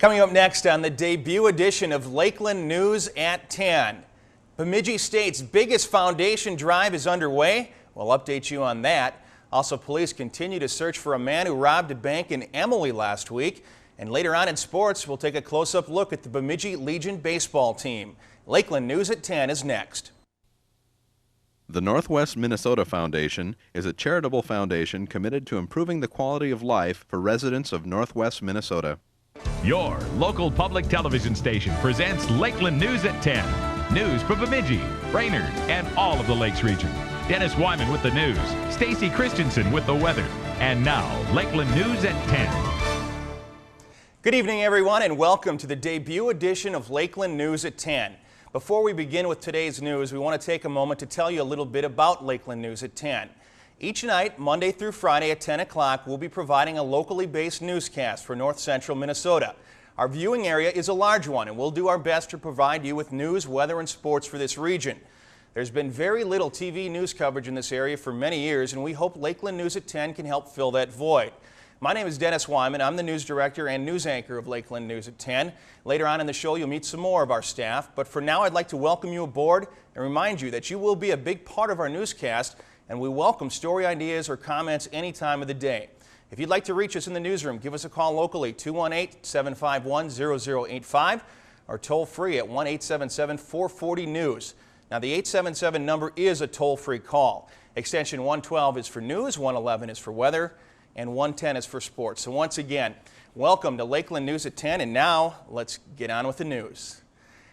Coming up next on the debut edition of Lakeland News at 10. Bemidji State's biggest foundation drive is underway. We'll update you on that. Also, police continue to search for a man who robbed a bank in Emily last week. And later on in sports, we'll take a close-up look at the Bemidji Legion baseball team. Lakeland News at 10 is next. The Northwest Minnesota Foundation is a charitable foundation committed to improving the quality of life for residents of Northwest Minnesota. Your local public television station presents Lakeland News at 10. News for Bemidji, Brainerd, and all of the Lakes region. Dennis Wyman with the news, Stacy Christensen with the weather, and now Lakeland News at 10. Good evening, everyone, and welcome to the debut edition of Lakeland News at 10. Before we begin with today's news, we want to take a moment to tell you a little bit about Lakeland News at 10. Each night, Monday through Friday at 10 o'clock, we'll be providing a locally based newscast for North Central Minnesota. Our viewing area is a large one, and we'll do our best to provide you with news, weather, and sports for this region. There's been very little TV news coverage in this area for many years, and we hope Lakeland News at 10 can help fill that void. My name is Dennis Wyman. I'm the news director and news anchor of Lakeland News at 10. Later on in the show, you'll meet some more of our staff. But for now, I'd like to welcome you aboard and remind you that you will be a big part of our newscast, and we welcome story ideas or comments any time of the day. If you'd like to reach us in the newsroom, give us a call locally, 218-751-0085, or toll free at 1-877-440-NEWS. Now, the 877 number is a toll-free call. Extension 112 is for news, 111 is for weather, and 110 is for sports. So once again, welcome to Lakeland News at 10, and now let's get on with the news.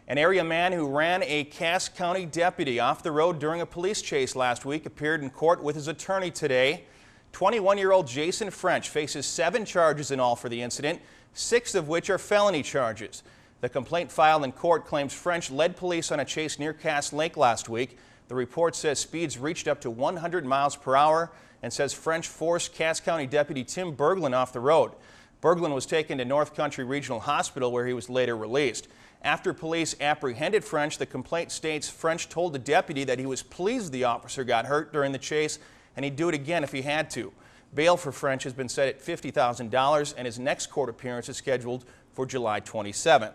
An area man who ran a Cass County deputy off the road during a police chase last week appeared in court with his attorney today. 21-year-old Jason French faces 7 charges in all for the incident, 6 of which are felony charges. The complaint filed in court claims French led police on a chase near Cass Lake last week. The report says speeds reached up to 100 miles per hour and says French forced Cass County Deputy Tim Berglund off the road. Berglund was taken to North Country Regional Hospital where he was later released. After police apprehended French, the complaint states French told the deputy that he was pleased the officer got hurt during the chase and he'd do it again if he had to. Bail for French has been set at $50,000 and his next court appearance is scheduled for July 27th.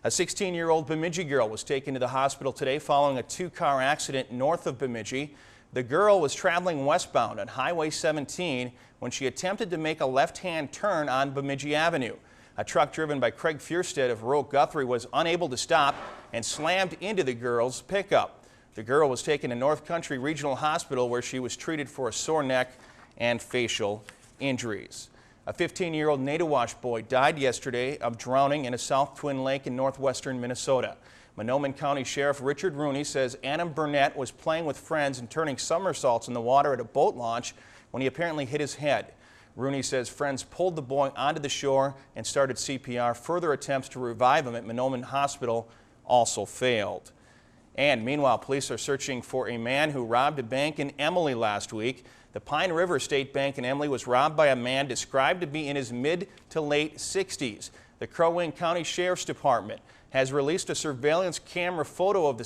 A 16-year-old Bemidji girl was taken to the hospital today following a 2-car accident north of Bemidji. The girl was traveling westbound on Highway 17 when she attempted to make a left-hand turn on Bemidji Avenue. A truck driven by Craig Fierstead of rural Guthrie was unable to stop and slammed into the girl's pickup. The girl was taken to North Country Regional Hospital where she was treated for a sore neck and facial injuries. A 15-year-old Natiwash boy died yesterday of drowning in a South Twin Lake in northwestern Minnesota. Monoman County Sheriff Richard Rooney says Adam Burnett was playing with friends and turning somersaults in the water at a boat launch when he apparently hit his head. Rooney says friends pulled the boy onto the shore and started CPR. Further attempts to revive him at Monoman Hospital also failed. And meanwhile, police are searching for a man who robbed a bank in Emily last week. The Pine River State Bank in Emily was robbed by a man described to be in his mid to late 60s. The Crow Wing County Sheriff's Department has released a surveillance camera photo of the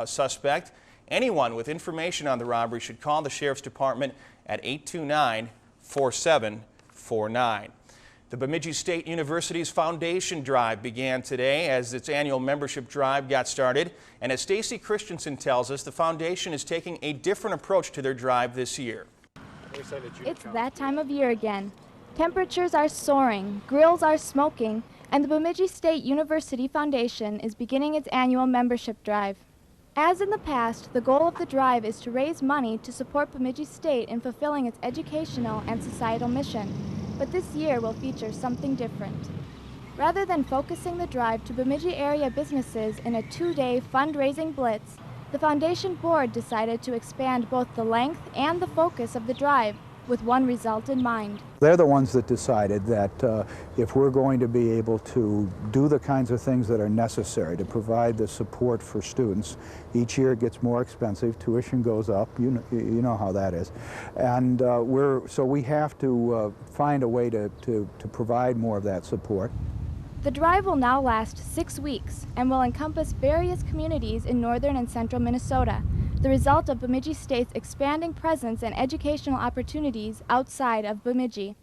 suspect. Anyone with information on the robbery should call the Sheriff's Department at 829-4749. The Bemidji State University's Foundation Drive began today as its annual membership drive got started. And as Stacy Christensen tells us, the foundation is taking a different approach to their drive this year. It's that time of year again. Temperatures are soaring, grills are smoking, and the Bemidji State University Foundation is beginning its annual membership drive. As in the past, the goal of the drive is to raise money to support Bemidji State in fulfilling its educational and societal mission. But this year will feature something different. Rather than focusing the drive to Bemidji area businesses in a 2-day fundraising blitz, the Foundation Board decided to expand both the length and the focus of the drive with one result in mind. They're the ones that decided that if we're going to be able to do the kinds of things that are necessary to provide the support for students, each year it gets more expensive, tuition goes up, you know how that is. And so we have to find a way to provide more of that support. The drive will now last 6 weeks and will encompass various communities in northern and central Minnesota, the result of Bemidji State's expanding presence and educational opportunities outside of Bemidji.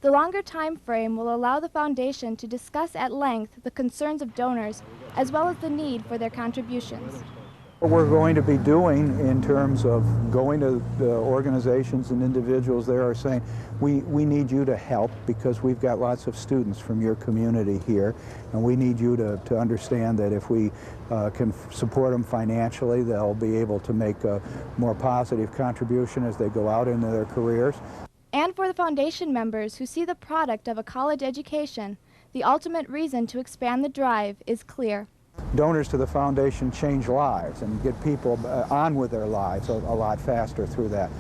The longer time frame will allow the foundation to discuss at length the concerns of donors as well as the need for their contributions. What we're going to be doing in terms of going to the organizations and individuals there are saying, we need you to help because we've got lots of students from your community here, and we need you to understand that if we can support them financially, they'll be able to make a more positive contribution as they go out into their careers. And for the foundation members who see the product of a college education, the ultimate reason to expand the drive is clear. Donors to the foundation change lives and get people on with their lives a lot faster through that.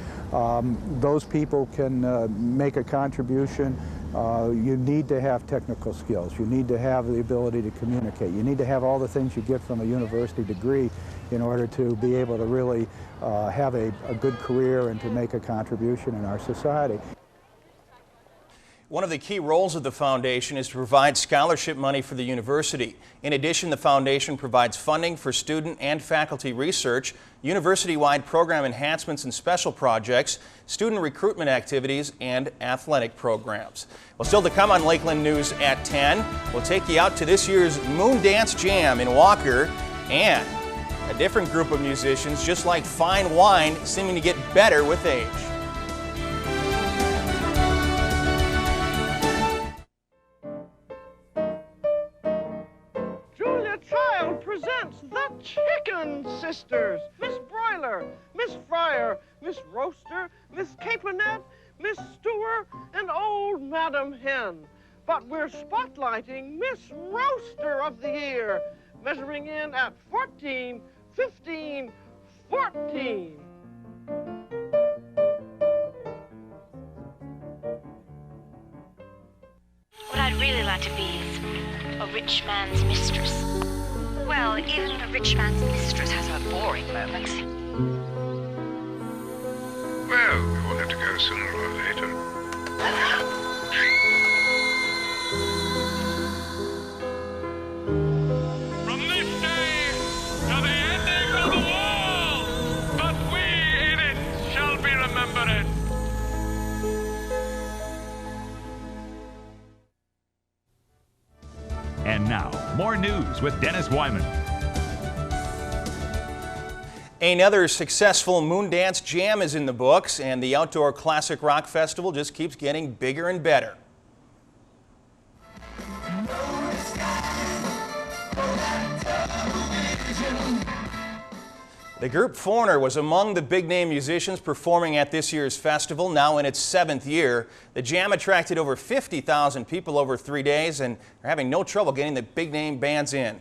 Those people can make a contribution. You need to have technical skills. You need to have the ability to communicate. You need to have all the things you get from a university degree in order to be able to really have a good career and to make a contribution in our society. One of the key roles of the foundation is to provide scholarship money for the university. In addition, the foundation provides funding for student and faculty research, university-wide program enhancements and special projects, student recruitment activities, and athletic programs. Well, still to come on Lakeland News at 10, we'll take you out to this year's Moon Dance Jam in Walker, and a different group of musicians, just like fine wine, seeming to get better with age. Presents the Chicken Sisters. Miss Broiler, Miss Fryer, Miss Roaster, Miss Caponette, Miss Stewer, and old Madam Hen. But we're spotlighting Miss Roaster of the Year, measuring in at 14, 15, 14. What I'd really like to be is a rich man's mistress. Well, even a rich man's mistress has her boring moments. Well, we all have to go sooner or later. From this day to the ending of the world, but we in it shall be remembered. And now, more news with Dennis Wyman. Another successful Moon Dance Jam is in the books, and the Outdoor Classic Rock Festival just keeps getting bigger and better. The group Foreigner was among the big-name musicians performing at this year's festival, now in its 7th year. The Jam attracted over 50,000 people over 3 days and are having no trouble getting the big-name bands in.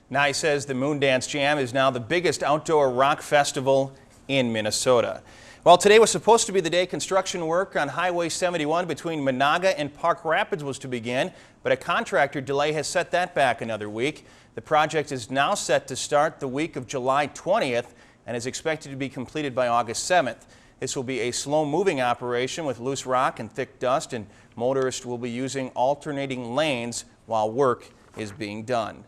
Nye says the Moon Dance Jam is now the biggest outdoor rock festival in Minnesota. Well, today was supposed to be the day construction work on Highway 71 between Monaga and Park Rapids was to begin, but a contractor delay has set that back another week. The project is now set to start the week of July 20th and is expected to be completed by August 7th. This will be a slow-moving operation with loose rock and thick dust, and motorists will be using alternating lanes while work is being done.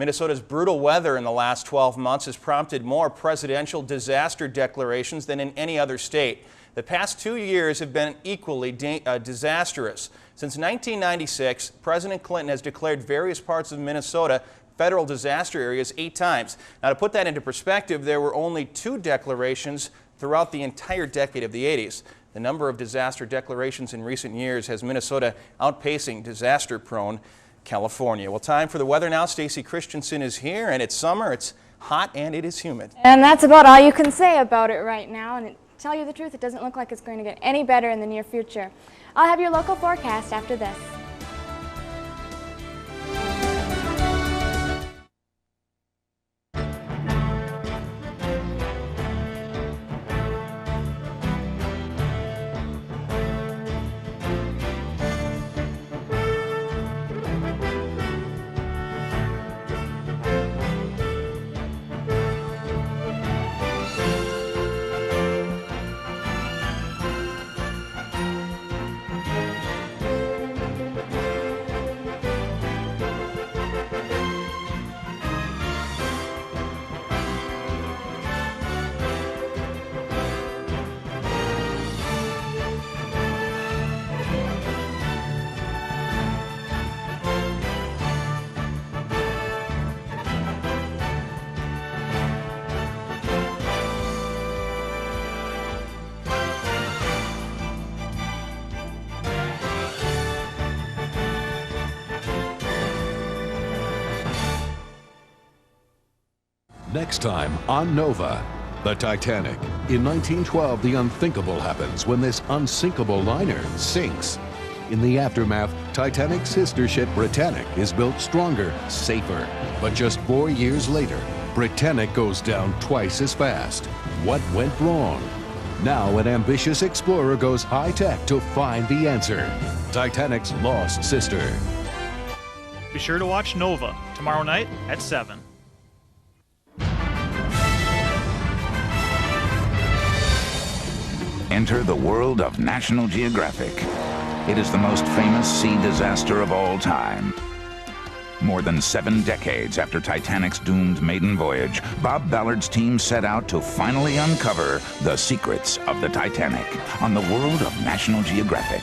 Minnesota's brutal weather in the last 12 months has prompted more presidential disaster declarations than in any other state. The past 2 years have been equally disastrous. Since 1996, President Clinton has declared various parts of Minnesota federal disaster areas 8 times. Now, to put that into perspective, there were only 2 declarations throughout the entire decade of the 80s. The number of disaster declarations in recent years has Minnesota outpacing disaster-prone California. Well, time for the weather now. Stacy Christensen is here, and it's summer, it's hot, and it is humid. And that's about all you can say about it right now. And to tell you the truth, it doesn't look like it's going to get any better in the near future. I'll have your local forecast after this. Next time on Nova, the Titanic. In 1912, the unthinkable happens when this unsinkable liner sinks. In the aftermath, Titanic's sister ship Britannic is built stronger, safer. But just 4 years later, Britannic goes down twice as fast. What went wrong? Now an ambitious explorer goes high-tech to find the answer. Titanic's lost sister. Be sure to watch Nova tomorrow night at 7. Enter the world of National Geographic. It is the most famous sea disaster of all time. More than 7 decades after Titanic's doomed maiden voyage, Bob Ballard's team set out to finally uncover the secrets of the Titanic on the world of National Geographic.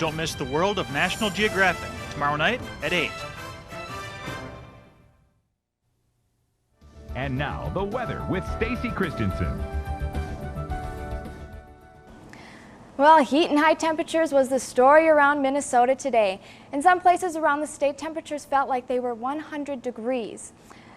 Don't miss the world of National Geographic tomorrow night at 8. And now, the weather with Stacy Christensen. Well, heat and high temperatures was the story around Minnesota today. In some places around the state, temperatures felt like they were 100 degrees.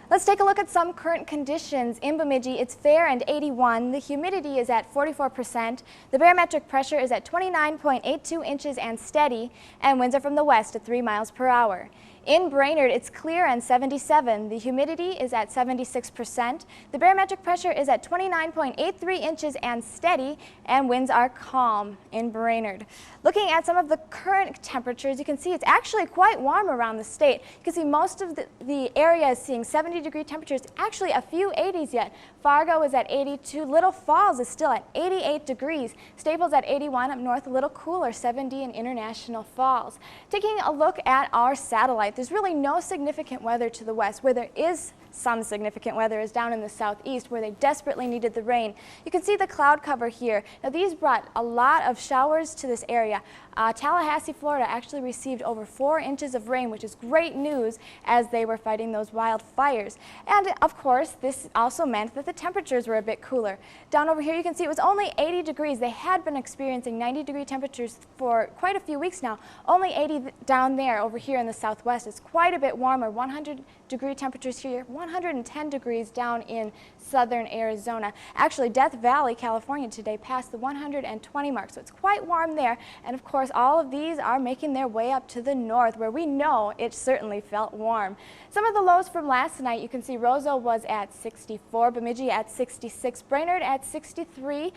Let's take a look at some current conditions. In Bemidji, it's fair and 81. The humidity is at 44%. The barometric pressure is at 29.82 inches and steady, and winds are from the west at 3 miles per hour. In Brainerd, it's clear and 77. The humidity is at 76%. The barometric pressure is at 29.83 inches and steady, and winds are calm in Brainerd. Looking at some of the current temperatures, you can see it's actually quite warm around the state. You can see most of the area is seeing 70-degree temperatures, actually a few 80s yet. Fargo is at 82. Little Falls is still at 88 degrees. Staples at 81. Up north, a little cooler, 70 in International Falls. Taking a look at our satellite, there's really no significant weather to the west. Where there is some significant weather is down in the southeast, where they desperately needed the rain. You can see the cloud cover here. Now, these brought a lot of showers to this area. Tallahassee, Florida actually received over 4 inches of rain, which is great news as they were fighting those wildfires. And of course, this also meant that the temperatures were a bit cooler. Down over here, you can see it was only 80 degrees. They had been experiencing 90-degree temperatures for quite a few weeks now. Only 80 down there. Over here in the southwest, it's quite a bit warmer. 100-degree temperatures here, 110 degrees down in southern Arizona. Actually, Death Valley, California today passed the 120 mark, so it's quite warm there. And of course, all of these are making their way up to the north, where we know it certainly felt warm. Some of the lows from last night, you can see Roseau was at 64, Bemidji at 66, Brainerd at 63,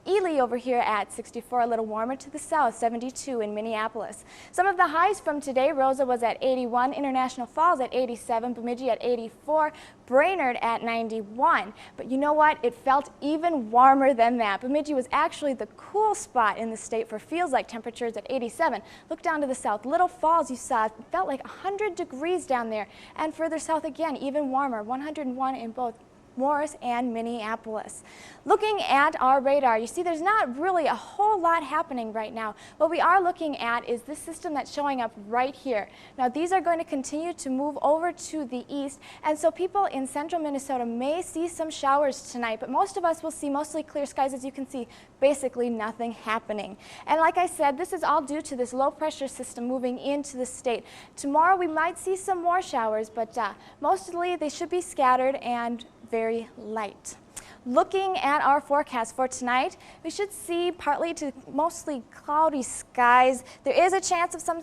Ely over here at 64, a little warmer to the south, 72 in Minneapolis. Some of the highs from today, Rosa was at 81, International Falls at 87, Bemidji at 84, Brainerd at 91. But you know what? It felt even warmer than that. Bemidji was actually the cool spot in the state for feels-like temperatures at 87. Look down to the south. Little Falls, you saw, it felt like 100 degrees down there. And further south again, even warmer, 101 in both Morris and Minneapolis. Looking at our radar, you see there's not really a whole lot happening right now. What we are looking at is this system that's showing up right here. Now, these are going to continue to move over to the east, and so people in central Minnesota may see some showers tonight, but most of us will see mostly clear skies. As you can see, basically nothing happening. And like I said, this is all due to this low pressure system moving into the state. Tomorrow we might see some more showers, but mostly they should be scattered and very light. Looking at our forecast for tonight, we should see partly to mostly cloudy skies. There is a chance of some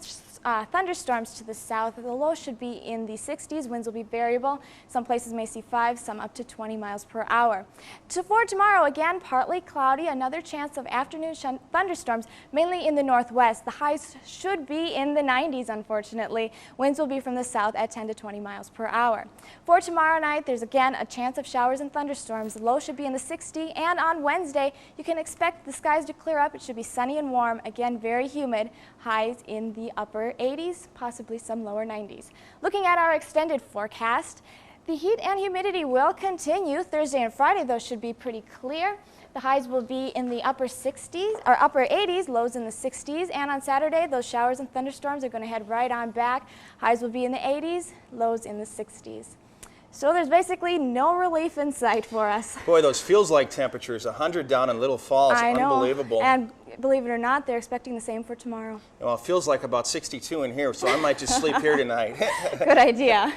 thunderstorms to the south. The low should be in the 60s. Winds will be variable. Some places may see 5, some up to 20 miles per hour. For tomorrow, again, partly cloudy. Another chance of afternoon thunderstorms, mainly in the northwest. The highs should be in the 90s, unfortunately. Winds will be from the south at 10 to 20 miles per hour. For tomorrow night, there's again a chance of showers and thunderstorms. The low should be in the 60s, and on Wednesday, you can expect the skies to clear up. It should be sunny and warm. Again, very humid. Highs in the upper 80s, possibly some lower 90s. Looking at our extended forecast, the heat and humidity will continue. Thursday and Friday, those should be pretty clear. The highs will be in the upper 60s or upper 80s, lows in the 60s, and on Saturday, those showers and thunderstorms are going to head right on back. Highs will be in the 80s, lows in the 60s. So there's basically no relief in sight for us. Boy, those feels-like temperatures, 100 down in Little Falls, I know. unbelievable. And believe it or not, they're expecting the same for tomorrow. Well, it feels like about 62 in here, so I might just sleep here tonight. Good idea.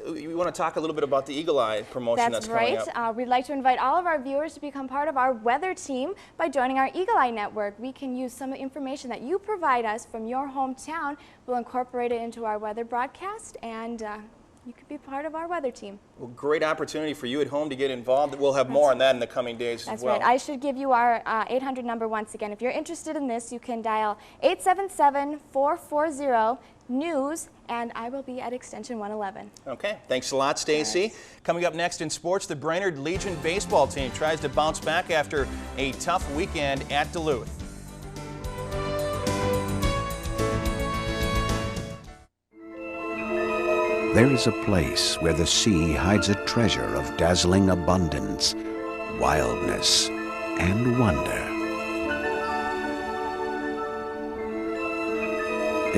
You want to talk a little bit about the Eagle Eye promotion that's coming up? That's right. We'd like to invite all of our viewers to become part of our weather team by joining our Eagle Eye network. We can use some information that you provide us from your hometown. We'll incorporate it into our weather broadcast, and you could be part of our weather team. Well, great opportunity for you at home to get involved. We'll have more on that in the coming days as well. That's right. I should give you our 800 number once again. If you're interested in this, you can dial 877-440-NEWS, and I will be at extension 111. Okay, thanks a lot, Stacy. Right. Coming up next in sports, the Brainerd Legion baseball team tries to bounce back after a tough weekend at Duluth. There is a place where the sea hides a treasure of dazzling abundance, wildness, and wonder.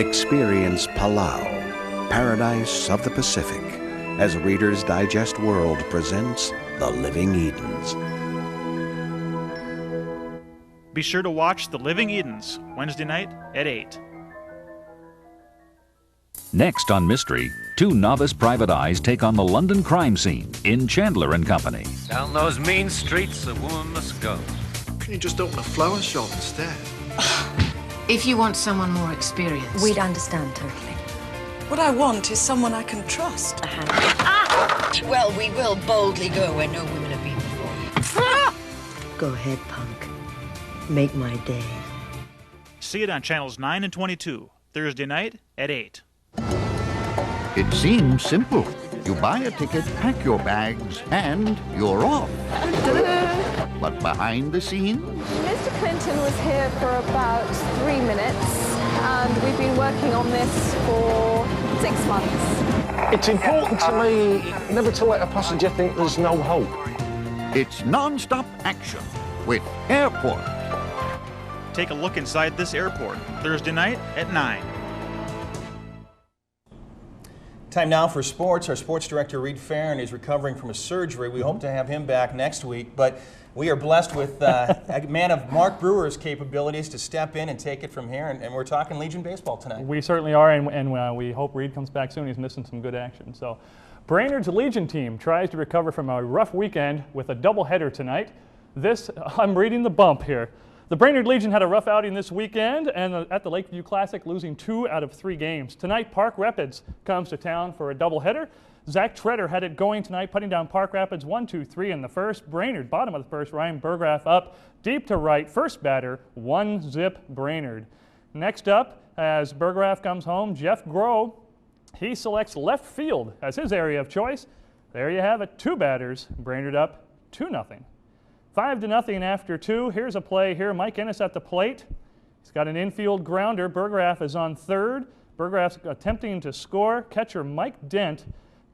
Experience Palau, paradise of the Pacific, as Reader's Digest World presents The Living Edens. Be sure to watch The Living Edens, Wednesday night at 8. Next on Mystery, two novice private eyes take on the London crime scene in Chandler and Company. Down those mean streets a woman must go. Can you just open a flower shop instead? If you want someone more experienced. We'd understand totally. What I want is someone I can trust. Well, we will boldly go where no women have been before. Go ahead, punk. Make my day. See it on channels 9 and 22, Thursday night at 8. It seems simple. You buy a ticket, pack your bags, and you're off. But behind the scenes? Mr. Clinton was here for about 3 minutes, and we've been working on this for 6 months. It's important to me never to let a passenger think there's no hope. It's non-stop action with Airport. Take a look inside this airport, Thursday night at 9. Time now for sports. Our sports director, Reed Farron, is recovering from a surgery. We hope to have him back next week, but we are blessed with a man of Mark Brewer's capabilities to step in and take it from here, and we're talking Legion baseball tonight. We certainly are, and we hope Reed comes back soon. He's missing some good action. So, Brainerd's Legion team tries to recover from a rough weekend with a doubleheader tonight. I'm reading the bump here. The Brainerd Legion had a rough outing this weekend and at the Lakeview Classic, losing 2 out of 3 games. Tonight, Park Rapids comes to town for a doubleheader. Zach Treader had it going tonight, putting down Park Rapids 1-2-3 in the first. Brainerd, bottom of the first. Ryan Burgraff up deep to right. First batter, 1-zip Brainerd. Next up, as Burgraff comes home, Jeff Groh, he selects left field as his area of choice. There you have it, 2 batters. Brainerd up 2-0. 5-0 after 2. Here's a play here. Mike Ennis at the plate. He's got an infield grounder. Burgraff is on third. Burgraff's attempting to score. Catcher Mike Dent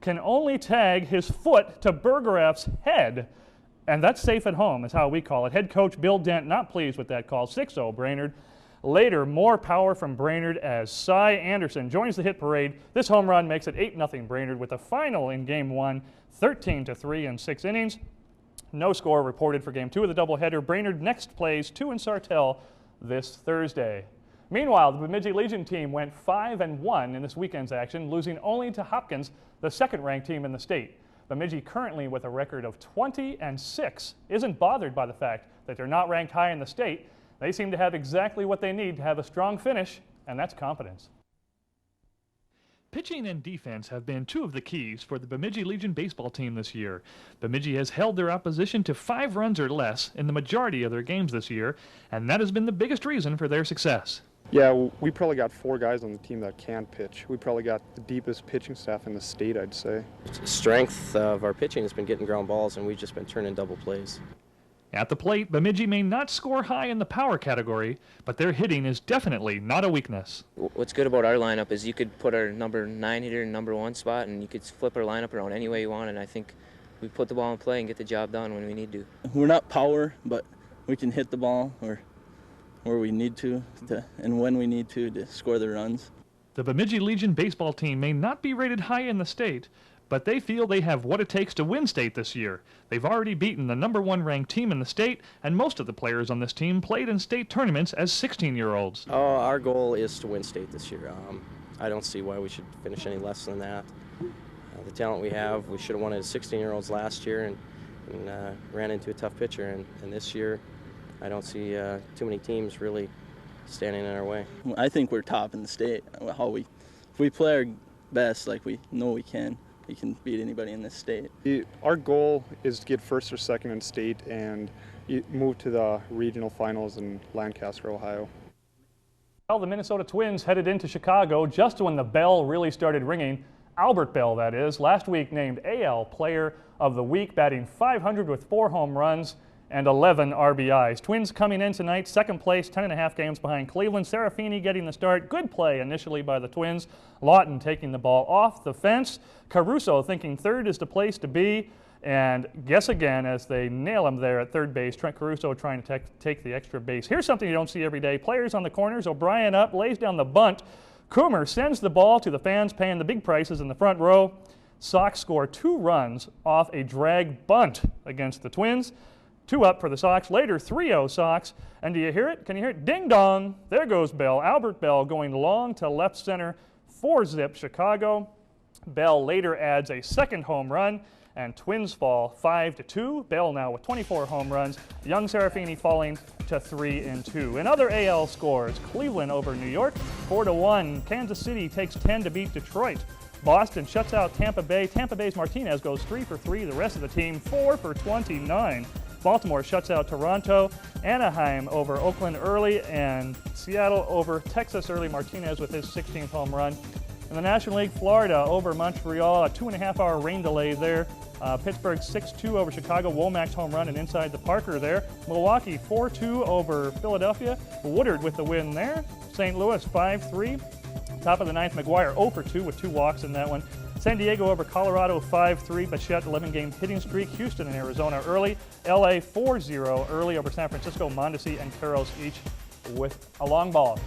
can only tag his foot to Burgraff's head. And that's safe at home, is how we call it. Head coach Bill Dent not pleased with that call. 6-0 Brainerd. Later, more power from Brainerd as Cy Anderson joins the hit parade. This home run makes it 8-0 Brainerd with a final in Game 1, 13-3 in 6 innings. No score reported for Game 2 of the doubleheader. Brainerd next plays 2 in Sartell this Thursday. Meanwhile, the Bemidji Legion team went 5-1 in this weekend's action, losing only to Hopkins, the second-ranked team in the state. Bemidji, currently with a record of 20-6, isn't bothered by the fact that they're not ranked high in the state. They seem to have exactly what they need to have a strong finish, and that's confidence. Pitching and defense have been 2 of the keys for the Bemidji Legion baseball team this year. Bemidji has held their opposition to 5 runs or less in the majority of their games this year, and that has been the biggest reason for their success. Yeah, we probably got 4 guys on the team that can pitch. We probably got the deepest pitching staff in the state, I'd say. The strength of our pitching has been getting ground balls, and we've just been turning double plays. At the plate, Bemidji may not score high in the power category, but their hitting is definitely not a weakness. What's good about our lineup is you could put our number 9 hitter in number 1 spot, and you could flip our lineup around any way you want, and I think we put the ball in play and get the job done when we need to. We're not power, but we can hit the ball where we need to and when we need to score the runs. The Bemidji Legion baseball team may not be rated high in the state, but they feel they have what it takes to win state this year. They've already beaten the #1 ranked team in the state, and most of the players on this team played in state tournaments as 16-year-olds. Our goal is to win state this year. I don't see why we should finish any less than that. The talent we have, we should have won as 16-year-olds last year and ran into a tough pitcher, and this year I don't see too many teams really standing in our way. I think we're top in the state. If we play our best like we know we can beat anybody in this state. Our goal is to get first or second in state and move to the regional finals in Lancaster, Ohio. Well, the Minnesota Twins headed into Chicago just when the bell really started ringing. Albert Bell, that is, last week named AL Player of the Week, batting .500 with 4 home runs and 11 RBIs. Twins coming in tonight, second place, 10.5 games behind Cleveland. Serafini getting the start. Good play initially by the Twins. Lawton taking the ball off the fence. Caruso thinking third is the place to be. And guess again as they nail him there at third base. Trent Caruso trying to take the extra base. Here's something you don't see every day. Players on the corners. O'Brien up, lays down the bunt. Coomer sends the ball to the fans paying the big prices in the front row. Sox score 2 runs off a drag bunt against the Twins. 2 up for the Sox. Later, 3-0 Sox. And do you hear it? Can you hear it? Ding dong. There goes Bell. Albert Bell going long to left center. 4-zip Chicago. Bell later adds a second home run, and Twins fall 5-2. Bell now with 24 home runs. Young Serafini falling to 3-2. In other AL scores, Cleveland over New York, 4-1. Kansas City takes 10 to beat Detroit. Boston shuts out Tampa Bay. Tampa Bay's Martinez goes 3 for 3. The rest of the team 4 for 29. Baltimore shuts out Toronto. Anaheim over Oakland early, and Seattle over Texas early. Martinez with his 16th home run. In the National League, Florida over Montreal, a 2.5-hour rain delay there. Pittsburgh 6-2 over Chicago. Womack's home run and inside the Parker there. Milwaukee 4-2 over Philadelphia. Woodard with the win there. St. Louis 5-3. Top of the ninth, McGuire 0 for 2 with 2 walks in that one. San Diego over Colorado 5-3. Bichette 11-game hitting streak. Houston and Arizona early. LA 4-0 early over San Francisco. Mondesi and Carros each with a long ball.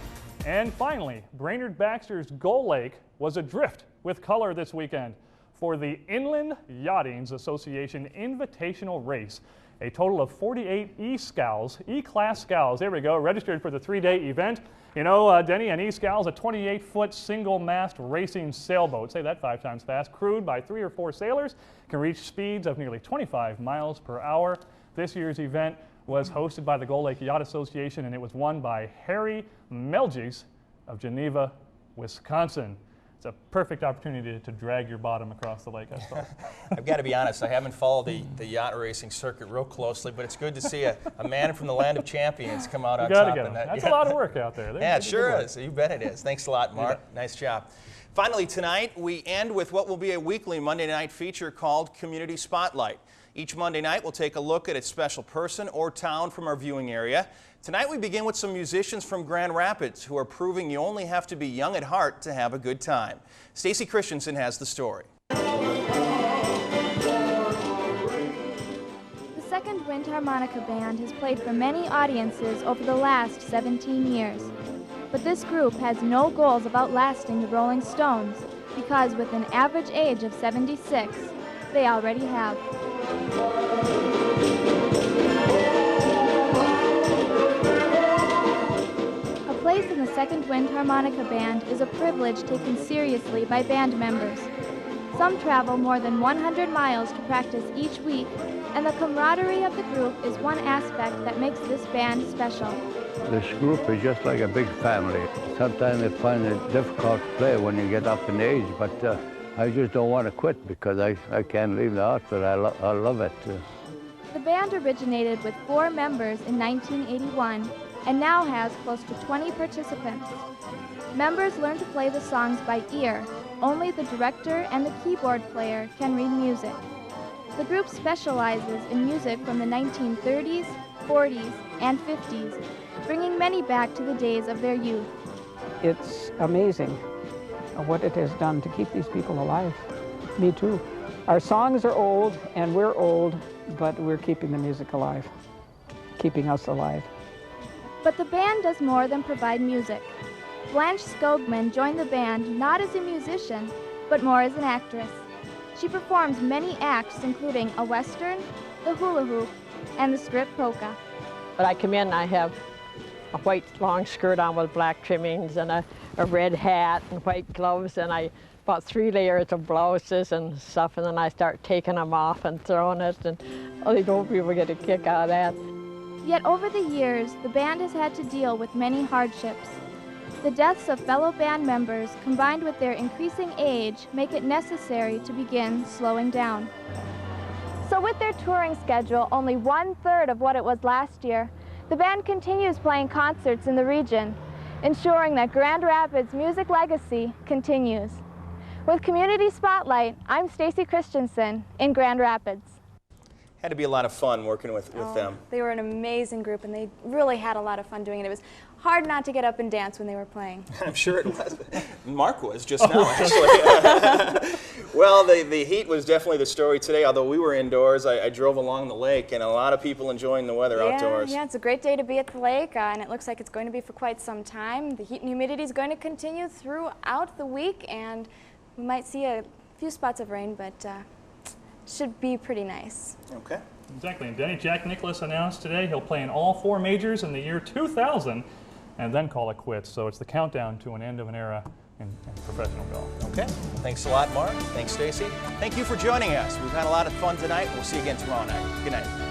And finally, Brainerd Baxter's Gull Lake was adrift with color this weekend for the Inland Yachting Association Invitational Race. A total of 48 E-Class scows, there we go, registered for the 3-day event. You know, Denny, an E-Scow's a 28-foot single-mast racing sailboat, say that 5 times fast, crewed by 3 or 4 sailors, can reach speeds of nearly 25 miles per hour. This year's event was hosted by the Gull Lake Yacht Association, and it was won by Harry Melgis of Geneva, Wisconsin. It's a perfect opportunity to drag your bottom across the lake, I suppose. I've got to be honest, I haven't followed the yacht racing circuit real closely, but it's good to see a man from the land of champions come out on top. And that's a lot of work out there. Yeah, it sure is. You bet it is. Thanks a lot, Mark. Nice job. Finally, tonight, we end with what will be a weekly Monday night feature called Community Spotlight. Each Monday night, we'll take a look at a special person or town from our viewing area. Tonight, we begin with some musicians from Grand Rapids who are proving you only have to be young at heart to have a good time. Stacy Christensen has the story. The Second Wind Harmonica Band has played for many audiences over the last 17 years. But this group has no goals of outlasting the Rolling Stones because with an average age of 76, they already have. A place in the Second Wind Harmonica Band is a privilege taken seriously by band members. Some travel more than 100 miles to practice each week, and the camaraderie of the group is one aspect that makes this band special. This group is just like a big family. Sometimes I find it difficult to play when you get up in age, but I just don't want to quit because I can't leave the outfit. I love it. The band originated with 4 members in 1981 and now has close to 20 participants. Members learn to play the songs by ear. Only the director and the keyboard player can read music. The group specializes in music from the 1930s, 40s, and 50s, bringing many back to the days of their youth. It's amazing what it has done to keep these people alive. Me too. Our songs are old and we're old, but we're keeping the music alive, keeping us alive. But the band does more than provide music. Blanche Skogman joined the band not as a musician, but more as an actress. She performs many acts, including a western, the hula hoop, and the strip polka. When I come in, I have a white long skirt on with black trimmings and a red hat and white gloves, and I bought 3 layers of blouses and stuff, and then I start taking them off and throwing it, and I hope people get a kick out of that. Yet over the years, the band has had to deal with many hardships. The deaths of fellow band members, combined with their increasing age, make it necessary to begin slowing down. So with their touring schedule only 1/3 of what it was last year, the band continues playing concerts in the region, ensuring that Grand Rapids' music legacy continues. With Community Spotlight, I'm Stacy Christensen in Grand Rapids. Had to be a lot of fun working with them. They were an amazing group, and they really had a lot of fun doing it. It was hard not to get up and dance when they were playing. I'm sure it was. Mark was just now, actually. Well, the heat was definitely the story today. Although we were indoors, I drove along the lake, and a lot of people enjoying the weather outdoors. Yeah, it's a great day to be at the lake, and it looks like it's going to be for quite some time. The heat and humidity is going to continue throughout the week, and we might see a few spots of rain, but should be pretty nice. Okay. Exactly. And Denny Jack Nicklaus announced today he'll play in all 4 majors in the year 2000 and then call it quits. So it's the countdown to an end of an era in professional golf. Okay. Thanks a lot, Mark. Thanks, Stacy. Thank you for joining us. We've had a lot of fun tonight. We'll see you again tomorrow night. Good night.